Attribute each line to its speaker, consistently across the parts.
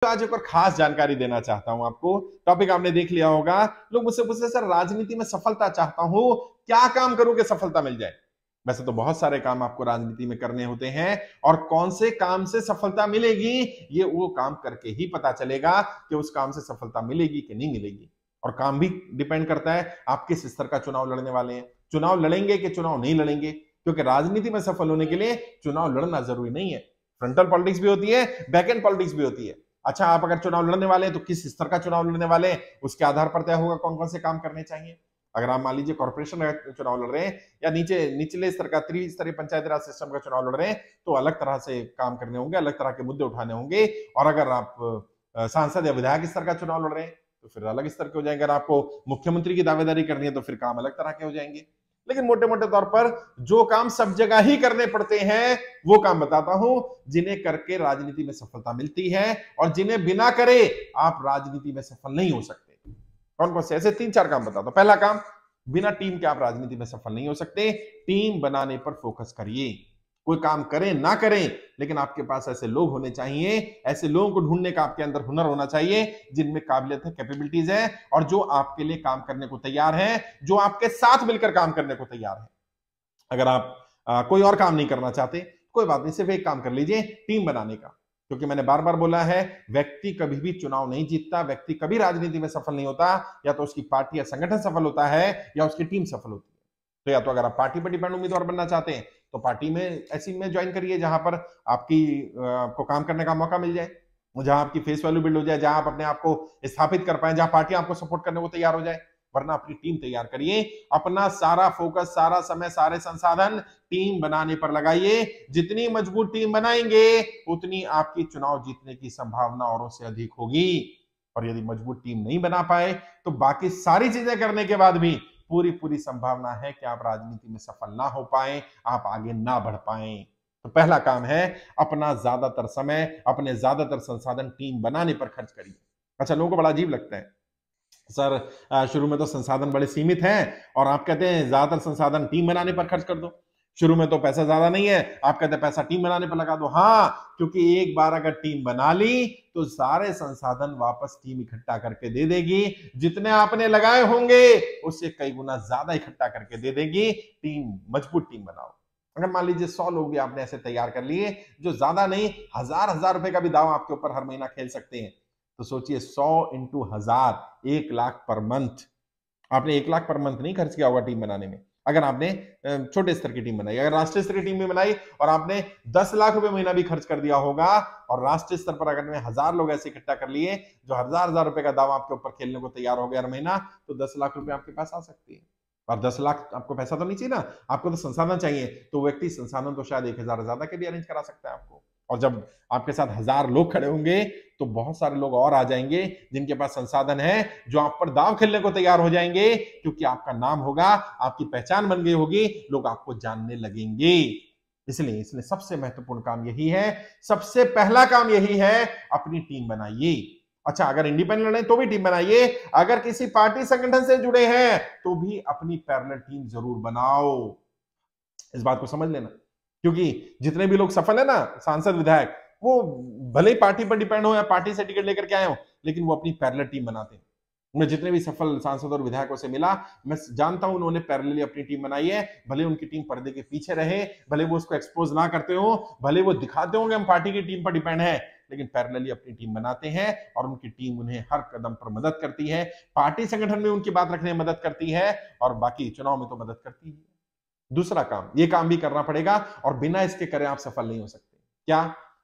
Speaker 1: तो आज एक और खास जानकारी देना चाहता हूं आपको। टॉपिक आपने देख लिया होगा। लोग मुझसे पूछते सर राजनीति में सफलता चाहता हूं, क्या काम करूं कि सफलता मिल जाए। वैसे तो बहुत सारे काम आपको राजनीति में करने होते हैं और कौन से काम से सफलता मिलेगी ये वो काम करके ही पता चलेगा कि उस काम से सफलता मिलेगी कि नहीं मिलेगी। और काम भी डिपेंड करता है आप किस स्तर का चुनाव लड़ने वाले हैं, चुनाव लड़ेंगे कि चुनाव नहीं लड़ेंगे। क्योंकि राजनीति में सफल होने के लिए चुनाव लड़ना जरूरी नहीं है। फ्रंटल पॉलिटिक्स भी होती है, बैक एंड पॉलिटिक्स भी होती है। अच्छा, आप अगर चुनाव लड़ने वाले हैं तो किस स्तर का चुनाव लड़ने वाले हैं उसके आधार पर तय होगा कौन कौन से काम करने चाहिए। अगर आप मान लीजिए कॉर्पोरेशन का चुनाव लड़ रहे हैं या निचले स्तर का त्रिस्तरीय पंचायती राज सिस्टम का चुनाव लड़ रहे हैं तो अलग तरह से काम करने होंगे, अलग तरह के मुद्दे उठाने होंगे। और अगर आप सांसद या विधायक स्तर का चुनाव लड़ रहे हैं तो फिर अलग स्तर के हो जाएंगे। अगर आपको मुख्यमंत्री की दावेदारी करनी है तो फिर काम अलग तरह के हो जाएंगे। लेकिन मोटे मोटे तौर पर जो काम सब जगह ही करने पड़ते हैं वो काम बताता हूं जिन्हें करके राजनीति में सफलता मिलती है और जिन्हें बिना करे आप राजनीति में सफल नहीं हो सकते। कौन कौन से ऐसे 3-4 काम बताता हूं। पहला काम, बिना टीम के आप राजनीति में सफल नहीं हो सकते। टीम बनाने पर फोकस करिए। कोई काम करें ना करें लेकिन आपके पास ऐसे लोग होने चाहिए, ऐसे लोगों को ढूंढने का आपके अंदर हुनर होना चाहिए जिनमें काबिलियत है, कैपेबिलिटीज है और जो आपके लिए काम करने को तैयार है, जो आपके साथ मिलकर काम करने को तैयार है। अगर आप कोई और काम नहीं करना चाहते कोई बात नहीं, सिर्फ एक काम कर लीजिए, टीम बनाने का। क्योंकि मैंने बार बार बोला है व्यक्ति कभी भी चुनाव नहीं जीतता, व्यक्ति कभी राजनीति में सफल नहीं होता। या तो उसकी पार्टी या संगठन सफल होता है या उसकी टीम सफल होती है। तो या तो अगर आप पार्टी पर डिपेंड उम्मीदवार बनना चाहते हैं तो पार्टी में ऐसी में ज्वाइन करिए जहां पर आपको काम करने का मौका मिल जाए, जहां आपकी फेस वैल्यू बिल्ड हो जाए, जहां आप अपने आप को स्थापित कर पाए, जहां पार्टी आपको सपोर्ट करने को तैयार हो जाए। वरना अपनी टीम तैयार करिए, अपना सारा फोकस, सारा समय, सारे संसाधन टीम बनाने पर लगाइए। जितनी मजबूत टीम बनाएंगे उतनी आपकी चुनाव जीतने की संभावना औरों से अधिक होगी। और यदि मजबूत टीम नहीं बना पाए तो बाकी सारी चीजें करने के बाद भी पूरी पूरी संभावना है कि आप राजनीति में सफल ना हो पाए, आप आगे ना बढ़ पाए। तो पहला काम है अपना ज्यादातर समय, अपने ज्यादातर संसाधन टीम बनाने पर खर्च करिए। अच्छा, लोगों को बड़ा अजीब लगता है सर शुरू में तो संसाधन बड़े सीमित हैं और आप कहते हैं ज्यादातर संसाधन टीम बनाने पर खर्च कर दो। शुरू में तो पैसा ज्यादा नहीं है, आप कहते हैं पैसा टीम बनाने पर लगा दो। हाँ, क्योंकि एक बार अगर टीम बना ली तो सारे संसाधन वापस टीम इकट्ठा करके दे देगी। जितने आपने लगाए होंगे उससे कई गुना ज्यादा इकट्ठा करके दे देगी। टीम, मजबूत टीम बनाओ। अगर मान लीजिए 100 लोग भी आपने ऐसे तैयार कर लिए जो ज्यादा नहीं, हजार रुपए का भी दाव आपके ऊपर हर महीना खेल सकते हैं, तो सोचिए 100 इंटू 1000, 1 लाख पर मंथ। आपने 1 लाख पर मंथ नहीं खर्च किया होगा टीम बनाने में। अगर आपने छोटे स्तर की टीम बनाई, अगर राष्ट्रीय स्तर की टीम भी बनाई और आपने 10 लाख रुपए महीना भी खर्च कर दिया होगा और राष्ट्रीय स्तर पर अगर 1000 लोग ऐसे इकट्ठा कर लिए जो हजार रुपए का दावा आपके ऊपर खेलने को तैयार हो गया हर महीना, तो 10 लाख रुपए आपके पास आ सकती है। और 10 लाख आपको पैसा तो नहीं चाहिए ना, आपको तो संसाधन चाहिए। तो व्यक्ति संसाधन तो शायद 1000 ज्यादा के भी अरेंज करा सकता है आपको। और जब आपके साथ 1000 लोग खड़े होंगे तो बहुत सारे लोग और आ जाएंगे जिनके पास संसाधन है, जो आप पर दांव खेलने को तैयार हो जाएंगे। क्योंकि आपका नाम होगा, आपकी पहचान बन गई होगी, लोग आपको जानने लगेंगे। इसलिए सबसे महत्वपूर्ण काम यही है, सबसे पहला काम यही है, अपनी टीम बनाइए। अच्छा, अगर इंडिपेंडेंट है तो भी टीम बनाइए, अगर किसी पार्टी संगठन से जुड़े हैं तो भी अपनी पैरेलल टीम जरूर बनाओ। इस बात को समझ लेना, क्योंकि जितने भी लोग सफल है ना, सांसद विधायक, वो भले ही पार्टी पर डिपेंड हो या पार्टी से टिकट लेकर के आए हो, लेकिन वो अपनी पैरेलल टीम बनाते हैं। मैं जितने भी सफल सांसद और विधायकों से मिला, मैं जानता हूं उन्होंने पैरेलली अपनी टीम बनाई है। भले उनकी टीम पर्दे के पीछे रहे, भले वो उसको एक्सपोज ना करते हो, भले वो दिखाते होंगे हम पार्टी की टीम पर डिपेंड है, लेकिन पैरेलली अपनी टीम बनाते हैं और उनकी टीम उन्हें हर कदम पर मदद करती है। पार्टी संगठन में उनकी बात रखने में मदद करती है और बाकी चुनाव में तो मदद करती है। दूसरा काम, ये काम भी करना पड़ेगा और बिना इसके करे आप सफल नहीं हो सकते। क्या?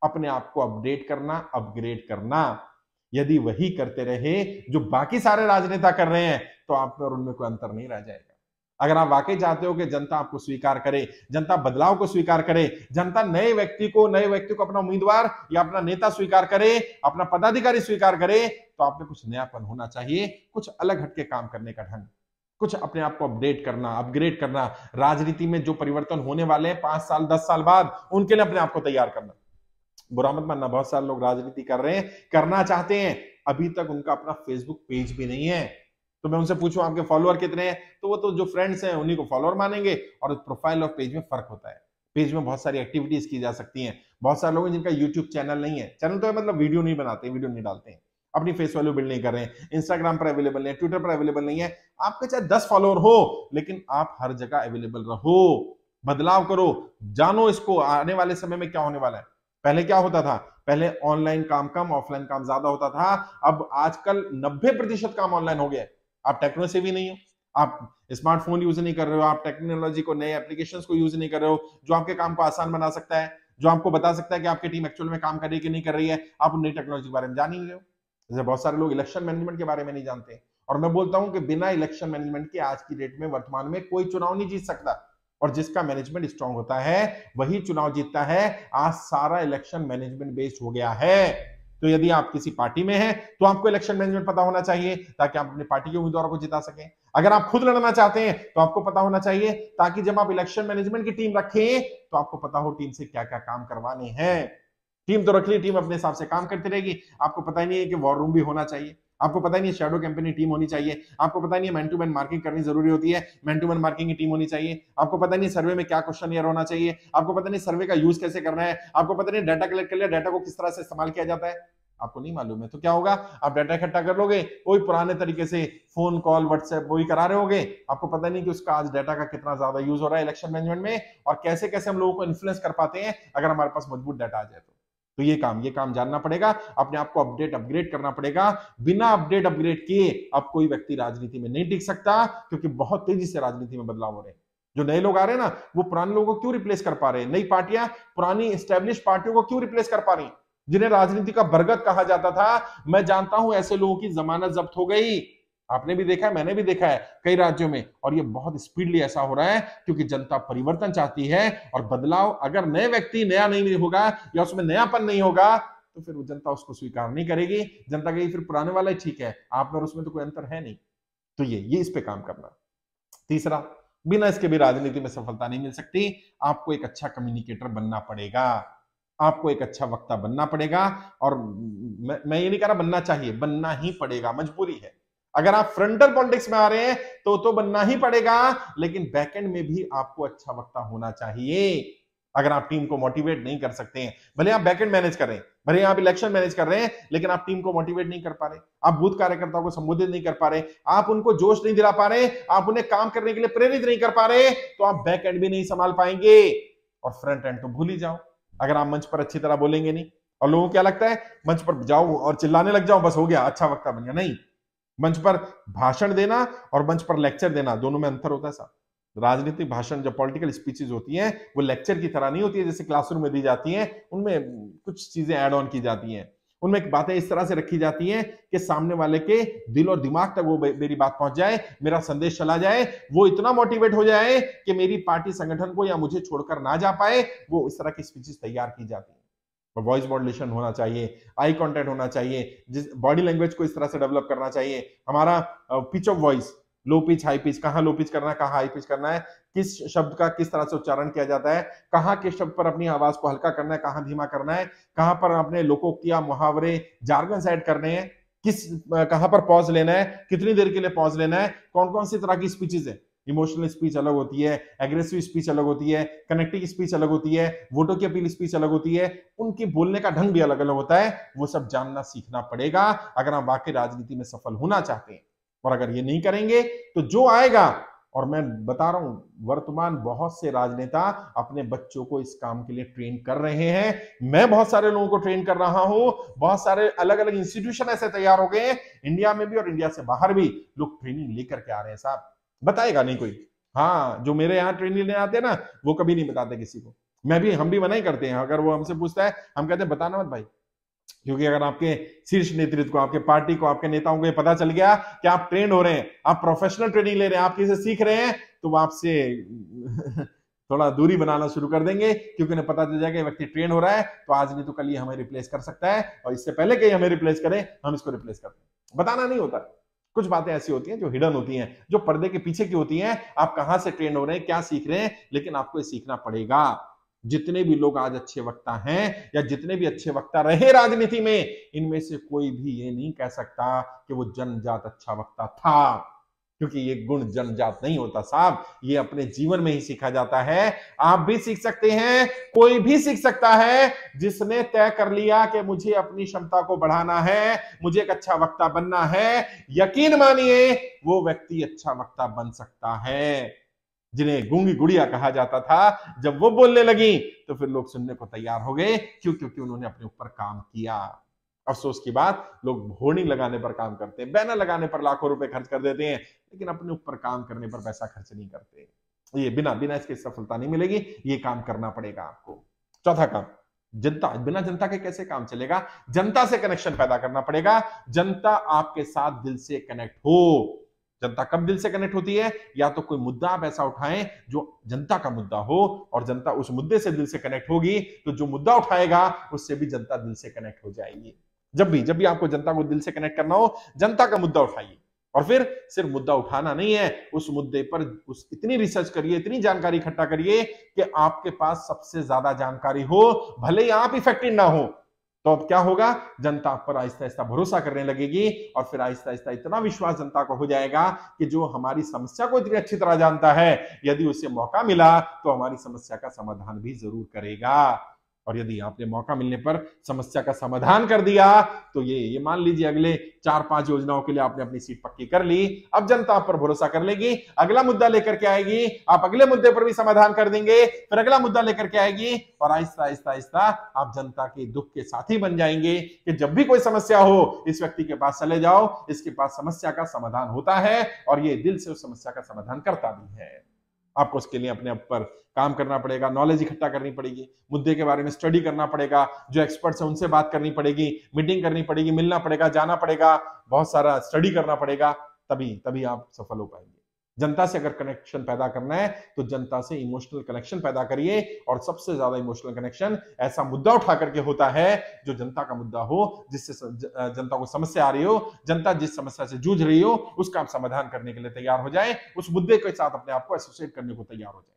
Speaker 1: अपने आप को अपडेट करना, अपग्रेड करना। यदि वही करते रहे जो बाकी सारे राजनेता कर रहे हैं तो आप में और उनमें कोई अंतर नहीं रह जाएगा। अगर आप वाकई चाहते हो कि जनता आपको स्वीकार करे, जनता बदलाव को स्वीकार करे, जनता नए व्यक्ति को अपना उम्मीदवार या अपना नेता स्वीकार करे, अपना पदाधिकारी स्वीकार करे, तो आप में कुछ नयापन होना चाहिए, कुछ अलग हटके काम करने का ढंग, कुछ अपने आप को अपडेट करना, अपग्रेड करना। राजनीति में जो परिवर्तन होने वाले हैं 5 साल 10 साल बाद, उनके लिए अपने आप को तैयार करना। बुरा मत मानना, बहुत सारे लोग राजनीति कर रहे हैं, करना चाहते हैं, अभी तक उनका अपना फेसबुक पेज भी नहीं है। तो मैं उनसे पूछूं आपके फॉलोअर कितने हैं, तो वो तो जो फ्रेंड्स हैं उन्हीं को फॉलोअर मानेंगे और प्रोफाइल और पेज में फर्क होता है। पेज में बहुत सारी एक्टिविटीज की जा सकती हैं। बहुत सारे लोग हैं जिनका यूट्यूब चैनल नहीं है, चैनल तो है मतलब वीडियो नहीं बनाते, वीडियो नहीं डालते हैं, अपनी फेस वैल्यू बिल्ड नहीं कर रहे हैं, इंस्टाग्राम पर अवेलेबल नहीं है, ट्विटर पर अवेलेबल नहीं है। आपके चाहे 10 फॉलोअर हो, लेकिन आप हर जगह अवेलेबल रहो, बदलाव करो, जानो इसको आने वाले समय में क्या होने वाला है। पहले क्या होता था, पहले ऑनलाइन काम कम, ऑफलाइन काम ज्यादा होता था। अब आजकल 90% काम ऑनलाइन हो गया है। आप टेक्नो से भी नहीं हो, आप स्मार्टफोन यूज नहीं कर रहे हो, आप टेक्नोलॉजी को, नए एप्लीकेशंस को यूज नहीं कर रहे हो, जो आपके काम को आसान बना सकता है, जो आपको बता सकता है कि आपकी टीम एक्चुअल में काम कर रही है कि नहीं कर रही है, आप नई टेक्नोलॉजी के बारे में जान ही नहीं रहे हो। जैसे बहुत सारे लोग इलेक्शन मैनेजमेंट के बारे में नहीं जानते, और मैं बोलता हूं कि बिना इलेक्शन मैनेजमेंट के आज की डेट में, वर्तमान में कोई चुनाव नहीं जीत सकता, और जिसका मैनेजमेंट स्ट्रांग होता है वही चुनाव जीतता है। आज सारा इलेक्शन मैनेजमेंट बेस्ड हो गया है। तो यदि आप किसी पार्टी में हैं तो आपको इलेक्शन मैनेजमेंट पता होना चाहिए, ताकि आप अपनी पार्टी के उम्मीदवारों को जिता सकें। अगर आप खुद लड़ना चाहते हैं तो आपको पता होना चाहिए, ताकि जब आप इलेक्शन मैनेजमेंट की टीम रखें तो आपको पता हो टीम से क्या क्या काम करवाने हैं। टीम तो रख ली, टीम अपने हिसाब से काम करती रहेगी, आपको पता ही नहीं है कि वॉर रूम भी होना चाहिए, आपको पता ही नहीं है शैडो कैंपेनिंग टीम होनी चाहिए, आपको पता नहीं है मैन टू मैन मार्किंग करनी जरूरी होती है, मैन टू मैन मार्किंग की टीम होनी चाहिए, आपको पता नहीं सर्वे में क्या क्वेश्चन ईयर होना चाहिए, आपको पता नहीं सर्वे का यूज कैसे करना है, आपको पता नहीं डाटा कलेक्ट कर लिया, डाटा को किस तरह से इस्तेमाल किया जाता है, आपको नहीं मालूम है। तो क्या होगा, आप डाटा इकट्ठा कर लोगे, वही पुराने तरीके से फोन कॉल व्हाट्सएप वही करा रहे होगे, आपको पता नहीं कि उसका आज डाटा का कितना ज्यादा यूज हो रहा है इलेक्शन मैनेजमेंट में, और कैसे कैसे हम लोगों को इन्फ्लुएंस कर पाते हैं अगर हमारे पास मजबूत डाटा आ जाए तो ये काम जानना पड़ेगा, अपने आप को अपडेट अपग्रेड करना पड़ेगा। बिना अपडेट अपग्रेड किए अब कोई व्यक्ति राजनीति में नहीं टिक सकता, क्योंकि बहुत तेजी से राजनीति में बदलाव हो रहे हैं। जो नए लोग आ रहे हैं ना, वो पुराने लोगों को क्यों रिप्लेस कर पा रहे हैं, नई पार्टियां पुरानी एस्टेब्लिश पार्टियों को क्यों रिप्लेस कर पा रही, जिन्हें राजनीति का बरगद कहा जाता था। मैं जानता हूं ऐसे लोगों की जमानत जब्त हो गई, आपने भी देखा है, मैंने भी देखा है कई राज्यों में, और ये बहुत स्पीडली ऐसा हो रहा है क्योंकि जनता परिवर्तन चाहती है, और बदलाव अगर नए व्यक्ति नया नहीं होगा या उसमें नयापन नहीं होगा तो फिर वो जनता उसको स्वीकार नहीं करेगी। जनता कहेगी फिर पुराने वाला ही ठीक है, आप और उसमें तो कोई अंतर है नहीं। तो ये इस पे काम करना। तीसरा, बिना इसके भी राजनीति में सफलता नहीं मिल सकती। आपको एक अच्छा कम्युनिकेटर बनना पड़ेगा, आपको एक अच्छा वक्ता बनना पड़ेगा, और मैं ये नहीं कह रहा बनना चाहिए, बनना ही पड़ेगा, मजबूरी है। अगर आप फ्रंटल पॉलिटिक्स में आ रहे हैं तो बनना ही पड़ेगा, लेकिन बैकएंड में भी आपको अच्छा वक्ता होना चाहिए। अगर आप टीम को मोटिवेट नहीं कर सकते हैं, भले आप बैकएंड मैनेज कर रहे हैं, भले आप इलेक्शन मैनेज कर रहे हैं, लेकिन आप टीम को मोटिवेट नहीं कर पा रहे, आप बूथ कार्यकर्ताओं को संबोधित नहीं कर पा रहे, आप उनको जोश नहीं दिला पा रहे, आप उन्हें काम करने के लिए प्रेरित नहीं कर पा रहे, तो आप बैक एंड भी नहीं संभाल पाएंगे, और फ्रंट एंड तो भूल ही जाओ। अगर आप मंच पर अच्छी तरह बोलेंगे नहीं, और लोगों को क्या लगता है मंच पर जाओ और चिल्लाने लग जाओ, बस हो गया, अच्छा वक्ता बन गया। नहीं, मंच पर भाषण देना और मंच पर लेक्चर देना, दोनों में अंतर होता है साहब। राजनीतिक भाषण, जो पॉलिटिकल स्पीचेस होती हैं, वो लेक्चर की तरह नहीं होती है जैसे क्लासरूम में दी जाती हैं, उनमें कुछ चीजें ऐड ऑन की जाती हैं, उनमें बातें इस तरह से रखी जाती हैं कि सामने वाले के दिल और दिमाग तक वो मेरी बात पहुंच जाए, मेरा संदेश चला जाए, वो इतना मोटिवेट हो जाए कि मेरी पार्टी संगठन को या मुझे छोड़कर ना जा पाए। वो इस तरह की स्पीचेस तैयार की जाती है। वॉइस मॉड्यूलेशन होना चाहिए, आई कांटेक्ट होना चाहिए, जिस बॉडी लैंग्वेज को इस तरह से डेवलप करना चाहिए, हमारा pitch of voice, low pitch high pitch, कहां लो पिच करना है, कहां हाई पिच करना है, किस शब्द का किस तरह से उच्चारण किया जाता है, कहां किस शब्द पर अपनी आवाज को हल्का करना है, कहां धीमा करना है, कहां पर अपने लोकोक्तियां, मुहावरे, जार्गन्स ऐड करने हैं, कहां पर पॉज लेना है, कितनी देर के लिए पॉज लेना है, कौन कौन सी तरह की स्पीचेस है। इमोशनल स्पीच अलग होती है, एग्रेसिव स्पीच अलग होती है, कनेक्टिंग स्पीच अलग होती है, वोटों की अपील स्पीच अलग होती है, उनकी बोलने का ढंग भी अलग अलग होता है। वो सब जानना सीखना पड़ेगा अगर आप वाकई राजनीति में सफल होना चाहते हैं। और अगर ये नहीं करेंगे तो जो आएगा, और मैं बता रहा हूं वर्तमान बहुत से राजनेता अपने बच्चों को इस काम के लिए ट्रेन कर रहे हैं। मैं बहुत सारे लोगों को ट्रेन कर रहा हूं, बहुत सारे अलग अलग इंस्टीट्यूशन ऐसे तैयार हो गए हैं, इंडिया में भी और इंडिया से बाहर भी लोग ट्रेनिंग लेकर के आ रहे हैं साहब। बताएगा नहीं कोई, हाँ, जो मेरे यहाँ ट्रेनिंग लेने आते हैं ना, वो कभी नहीं बताते किसी को। हम भी मना ही करते हैं, अगर वो हमसे पूछता है हम कहते हैं बताना मत भाई, क्योंकि अगर आपके शीर्ष नेतृत्व को, आपके पार्टी को, आपके नेताओं को ये पता चल गया कि आप ट्रेंड हो रहे हैं, आप प्रोफेशनल ट्रेनिंग ले रहे हैं, आप किसी से सीख रहे हैं, तो वो आपसे थोड़ा दूरी बनाना शुरू कर देंगे, क्योंकि उन्हें पता चल जाएगा व्यक्ति ट्रेन हो रहा है तो आज नहीं तो कल ये हमें रिप्लेस कर सकता है, और इससे पहले कि हमें रिप्लेस करें हम इसको रिप्लेस करते हैं। बताना नहीं होता, कुछ बातें ऐसी होती हैं जो हिडन होती हैं, जो पर्दे के पीछे की होती हैं। आप कहां से ट्रेन हो रहे हैं, क्या सीख रहे हैं, लेकिन आपको ये सीखना पड़ेगा। जितने भी लोग आज अच्छे वक्ता हैं या जितने भी अच्छे वक्ता रहे राजनीति में, इनमें से कोई भी ये नहीं कह सकता कि वो जन्मजात अच्छा वक्ता था। क्योंकि ये गुण जन्मजात नहीं होता साहब, ये अपने जीवन में ही सीखा जाता है। आप भी सीख सकते हैं, कोई भी सीख सकता है जिसने तय कर लिया कि मुझे अपनी क्षमता को बढ़ाना है, मुझे एक अच्छा वक्ता बनना है। यकीन मानिए वो व्यक्ति अच्छा वक्ता बन सकता है। जिन्हें गूंगी गुड़िया कहा जाता था, जब वो बोलने लगी तो फिर लोग सुनने को तैयार हो गए। क्यों? क्योंकि उन्होंने अपने ऊपर काम किया। अफसोस की बात, लोग होर्डिंग लगाने पर काम करते हैं, बैनर लगाने पर लाखों रुपए खर्च कर देते हैं, लेकिन अपने ऊपर काम करने पर पैसा खर्च नहीं करते। ये बिना बिना इसके सफलता नहीं मिलेगी, ये काम करना पड़ेगा आपको। चौथा काम, जनता। बिना जनता के कैसे काम चलेगा? जनता से कनेक्शन पैदा करना पड़ेगा। जनता आपके साथ दिल से कनेक्ट हो। जनता कब दिल से कनेक्ट होती है? या तो कोई मुद्दा आप ऐसा उठाएं जो जनता का मुद्दा हो और जनता उस मुद्दे से दिल से कनेक्ट होगी, तो जो मुद्दा उठाएगा उससे भी जनता दिल से कनेक्ट हो जाएगी। जब भी आपको जनता को दिल से कनेक्ट करना हो, जनता का मुद्दा उठाइए। और फिर सिर्फ मुद्दा उठाना नहीं है, उस मुद्दे पर इतनी रिसर्च करिए, इतनी जानकारी इकट्ठा करिए कि आपके पास सबसे ज्यादा जानकारी हो, भले ही आप इफेक्टिव ना हो। तो अब क्या होगा? जनता आप पर आहिस्ता आहिस्ता भरोसा करने लगेगी और फिर आहिस्ता आहिस्ता इतना विश्वास जनता को हो जाएगा कि जो हमारी समस्या को इतनी अच्छी तरह जानता है, यदि उसे मौका मिला तो हमारी समस्या का समाधान भी जरूर करेगा। और यदि आपने मौका मिलने पर समस्या का समाधान कर दिया तो ये मान लीजिए अगले 4-5 योजनाओं के लिए आपने अपनी सीट पक्की कर ली, अब जनता आप पर भरोसा कर लेगी, अगला मुद्दा लेकर के आएगी, आप अगले मुद्दे पर भी समाधान कर देंगे, फिर अगला मुद्दा लेकर के आएगी और आहिस्ता आहिस्ता आहिस्ता आप जनता के दुख के साथी बन जाएंगे कि जब भी कोई समस्या हो इस व्यक्ति के पास चले जाओ, इसके पास समस्या का समाधान होता है और ये दिल से उस समस्या का समाधान करता भी है। आपको उसके लिए अपने ऊपर काम करना पड़ेगा, नॉलेज इकट्ठा करनी पड़ेगी, मुद्दे के बारे में स्टडी करना पड़ेगा, जो एक्सपर्ट्स हैं उनसे बात करनी पड़ेगी, मीटिंग करनी पड़ेगी, मिलना पड़ेगा, जाना पड़ेगा, बहुत सारा स्टडी करना पड़ेगा, तभी आप सफल हो पाएंगे। जनता से अगर कनेक्शन पैदा करना है तो जनता से इमोशनल कनेक्शन पैदा करिए। और सबसे ज्यादा इमोशनल कनेक्शन ऐसा मुद्दा उठा करके होता है जो जनता का मुद्दा हो, जिससे जनता को समस्या आ रही हो, जनता जिस समस्या से जूझ रही हो उसका आप समाधान करने के लिए तैयार हो जाए, उस मुद्दे के साथ अपने आप को एसोसिएट करने को तैयार हो जाए।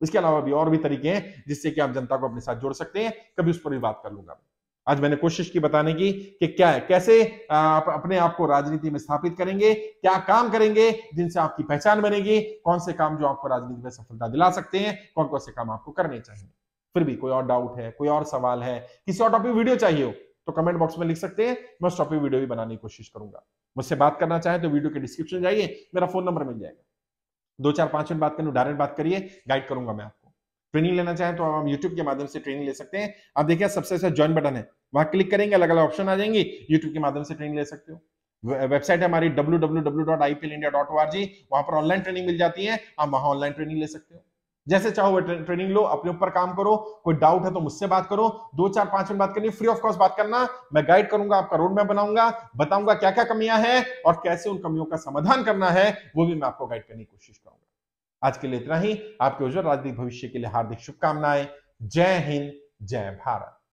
Speaker 1: इसके अलावा भी और भी तरीके हैं जिससे कि आप जनता को अपने साथ जोड़ सकते हैं, कभी उस पर भी बात कर लूंगा। आज मैंने कोशिश की बताने की कि क्या है, कैसे आप अपने आप को राजनीति में स्थापित करेंगे, क्या काम करेंगे जिनसे आपकी पहचान बनेगी, कौन से काम जो आपको राजनीति में सफलता दिला सकते हैं, कौन कौन से काम आपको करने चाहिए। फिर भी कोई और डाउट है, कोई और सवाल है, किसी और टॉपिक वीडियो चाहिए हो तो कमेंट बॉक्स में लिख सकते हैं, मैं उस टॉपिक वीडियो भी बनाने की कोशिश करूंगा। मुझसे बात करना चाहें तो वीडियो के डिस्क्रिप्शन जाइए, मेरा फोन नंबर मिल जाएगा, 2-4-5 मिनट बात करनी, डायरेक्ट बात करिए, गाइड करूंगा मैं आपको। ट्रेनिंग लेना चाहें तो आप YouTube के माध्यम से ट्रेनिंग ले सकते हैं। आप देखिए सबसे अच्छा ज्वाइन बटन है, वहां क्लिक करेंगे, अलग अलग ऑप्शन आ जाएंगे, YouTube के माध्यम से ट्रेनिंग ले सकते हो। वेबसाइट है हमारी www.ipilindia.org, वहां पर ऑनलाइन ट्रेनिंग मिल जाती है, आप वहां ऑनलाइन ट्रेनिंग ले सकते हो। जैसे चाहो ट्रेनिंग लो, अपने ऊपर काम करो, कोई डाउट है तो मुझसे बात करो, 2-4-5 मिनट बात करनी, फ्री ऑफ कॉस्ट बात करना, मैं गाइड करूंगा, आपका रोड मैप बनाऊंगा, बताऊंगा क्या क्या कमियां हैं और कैसे उन कमियों का समाधान करना है, वो भी मैं आपको गाइड करने की कोशिश करूंगा। आज के लिए इतना ही। आपके उज्जवल राजनीतिक भविष्य के लिए हार्दिक शुभकामनाएं। जय हिंद, जय भारत।